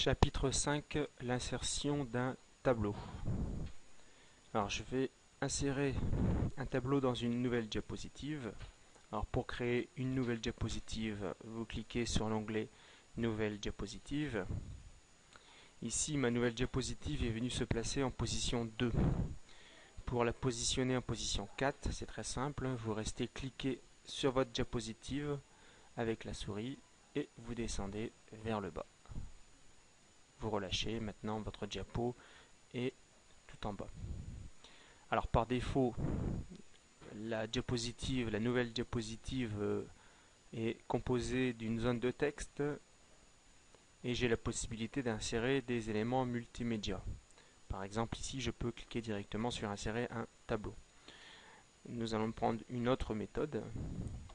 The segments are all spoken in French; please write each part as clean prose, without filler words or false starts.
Chapitre 5, l'insertion d'un tableau. Alors je vais insérer un tableau dans une nouvelle diapositive. Alors pour créer une nouvelle diapositive, vous cliquez sur l'onglet Nouvelle diapositive. Ici, ma nouvelle diapositive est venue se placer en position 2. Pour la positionner en position 4, c'est très simple. Vous restez cliqué sur votre diapositive avec la souris et vous descendez vers le bas. Vous relâchez, maintenant votre diapo est tout en bas. Alors par défaut, la nouvelle diapositive est composée d'une zone de texte et j'ai la possibilité d'insérer des éléments multimédia. Par exemple ici je peux cliquer directement sur insérer un tableau. Nous allons prendre une autre méthode.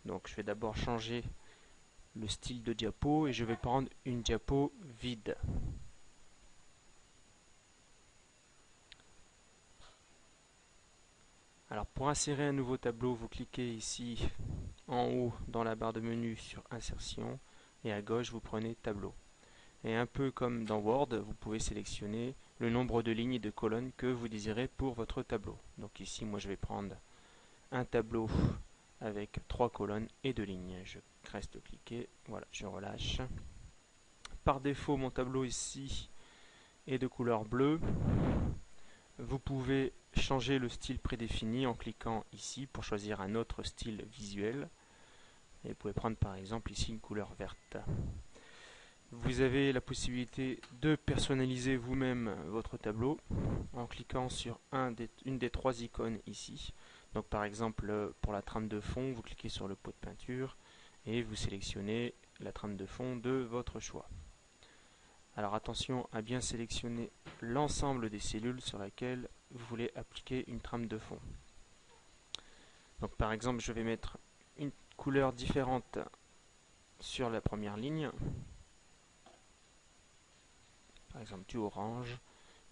Donc je vais d'abord changer le style de diapo et je vais prendre une diapo vide. Alors pour insérer un nouveau tableau, vous cliquez ici en haut dans la barre de menu sur Insertion et à gauche vous prenez Tableau. Et un peu comme dans Word, vous pouvez sélectionner le nombre de lignes et de colonnes que vous désirez pour votre tableau. Donc ici moi je vais prendre un tableau avec 3 colonnes et 2 lignes. Je reste cliqué, voilà, je relâche. Par défaut mon tableau ici est de couleur bleue. Vous pouvez changer le style prédéfini en cliquant ici pour choisir un autre style visuel. Et vous pouvez prendre par exemple ici une couleur verte. Vous avez la possibilité de personnaliser vous-même votre tableau en cliquant sur une des 3 icônes ici. Donc par exemple pour la trame de fond, vous cliquez sur le pot de peinture et vous sélectionnez la trame de fond de votre choix. Alors attention à bien sélectionner l'ensemble des cellules sur lesquelles vous voulez appliquer une trame de fond. Donc par exemple je vais mettre une couleur différente sur la première ligne, par exemple du orange,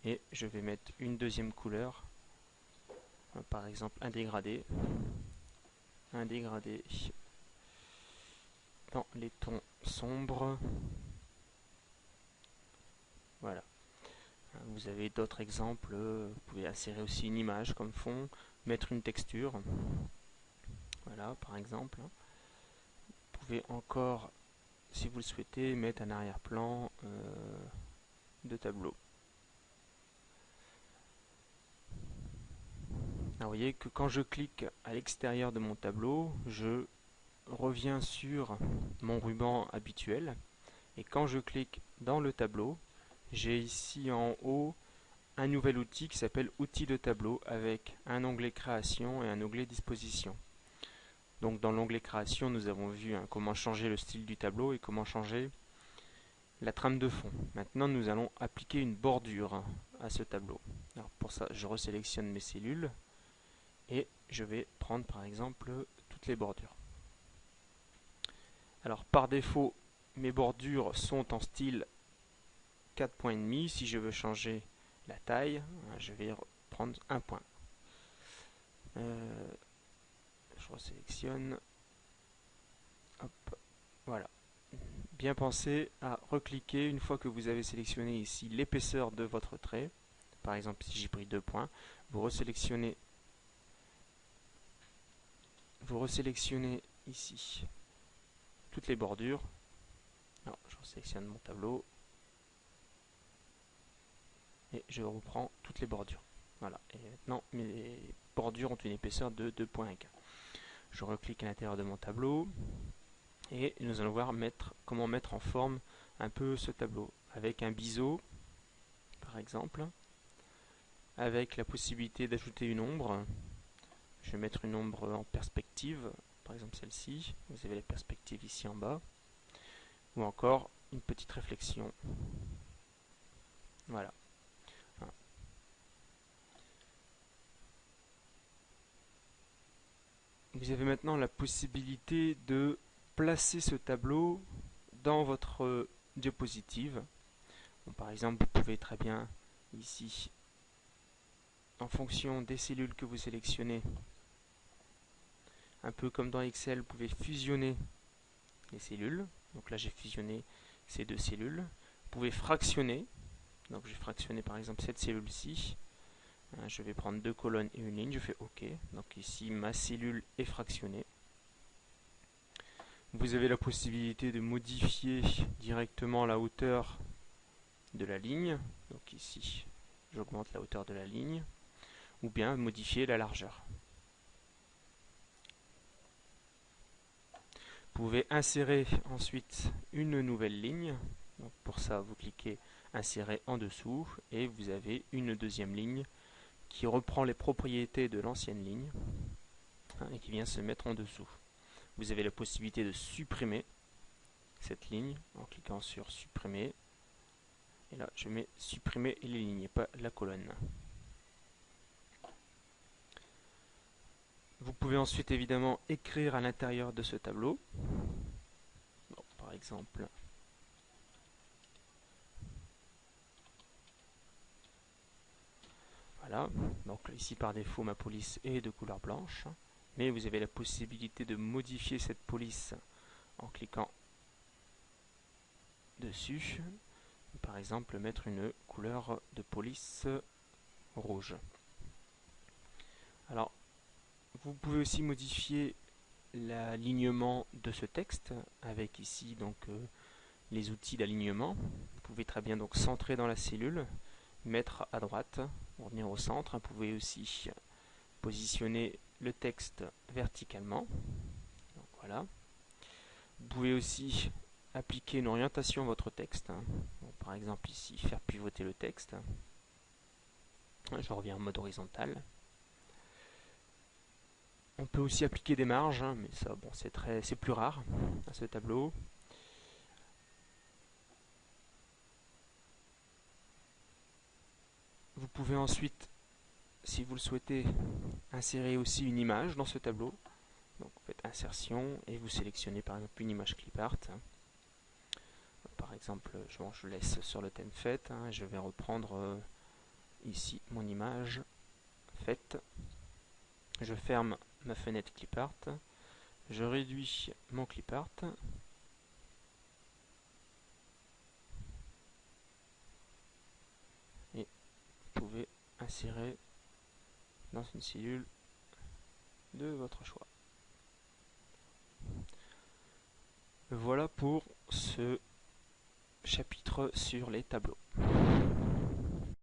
et je vais mettre une deuxième couleur, par exemple un dégradé dans les tons sombres. Voilà. Vous avez d'autres exemples, vous pouvez insérer aussi une image comme fond, mettre une texture, voilà par exemple. Vous pouvez encore, si vous le souhaitez, mettre un arrière-plan de tableau. Alors, vous voyez que quand je clique à l'extérieur de mon tableau, je reviens sur mon ruban habituel. Et quand je clique dans le tableau, j'ai ici en haut un nouvel outil qui s'appelle Outils de tableau avec un onglet Création et un onglet Disposition. Donc dans l'onglet Création, nous avons vu comment changer le style du tableau et comment changer la trame de fond. Maintenant, nous allons appliquer une bordure à ce tableau. Alors pour ça, je resélectionne mes cellules et je vais prendre par exemple toutes les bordures. Alors par défaut, mes bordures sont en style 4,5 points. Si je veux changer la taille, je vais prendre un point. Je resélectionne. Hop, voilà. Bien pensez à recliquer une fois que vous avez sélectionné ici l'épaisseur de votre trait. Par exemple, si j'ai pris 2 points, vous resélectionnez ici toutes les bordures. Alors, je resélectionne mon tableau et je reprends toutes les bordures. Voilà, et maintenant mes bordures ont une épaisseur de 2,1. Je reclique à l'intérieur de mon tableau et nous allons voir comment mettre en forme un peu ce tableau avec un biseau par exemple, avec la possibilité d'ajouter une ombre. Je vais mettre une ombre en perspective, par exemple celle-ci. Vous avez la perspective ici en bas, ou encore une petite réflexion. Voilà. Vous avez maintenant la possibilité de placer ce tableau dans votre diapositive. Bon, par exemple, vous pouvez très bien ici, en fonction des cellules que vous sélectionnez, un peu comme dans Excel, vous pouvez fusionner les cellules. Donc là, j'ai fusionné ces 2 cellules. Vous pouvez fractionner. Donc je vais fractionner par exemple cette cellule-ci. Je vais prendre 2 colonnes et une ligne, je fais OK. Donc ici ma cellule est fractionnée. Vous avez la possibilité de modifier directement la hauteur de la ligne. Donc ici, j'augmente la hauteur de la ligne. Ou bien modifier la largeur. Vous pouvez insérer ensuite une nouvelle ligne. Donc pour ça, vous cliquez Insérer en dessous et vous avez une deuxième ligne qui reprend les propriétés de l'ancienne ligne et qui vient se mettre en dessous. Vous avez la possibilité de supprimer cette ligne en cliquant sur Supprimer. Et là, je mets Supprimer les lignes et pas la colonne. Vous pouvez ensuite évidemment écrire à l'intérieur de ce tableau. Bon, par exemple, voilà. Donc ici par défaut ma police est de couleur blanche, mais vous avez la possibilité de modifier cette police en cliquant dessus. Par exemple, mettre une couleur de police rouge. Alors, vous pouvez aussi modifier l'alignement de ce texte avec ici donc les outils d'alignement. Vous pouvez très bien donc centrer dans la cellule, mettre à droite pour venir au centre. Vous pouvez aussi positionner le texte verticalement. Donc voilà. Vous pouvez aussi appliquer une orientation à votre texte. Donc, par exemple ici, faire pivoter le texte. Je reviens en mode horizontal. On peut aussi appliquer des marges, mais ça, bon, c'est plus rare à ce tableau. Vous pouvez ensuite, si vous le souhaitez, insérer aussi une image dans ce tableau. Donc vous faites Insertion et vous sélectionnez par exemple une image clipart. Par exemple, je laisse sur le thème fait. Je vais reprendre ici mon image faite. Je ferme ma fenêtre clipart. Je réduis mon clipart. Et vous pouvez insérer dans une cellule de votre choix. Voilà pour ce chapitre sur les tableaux.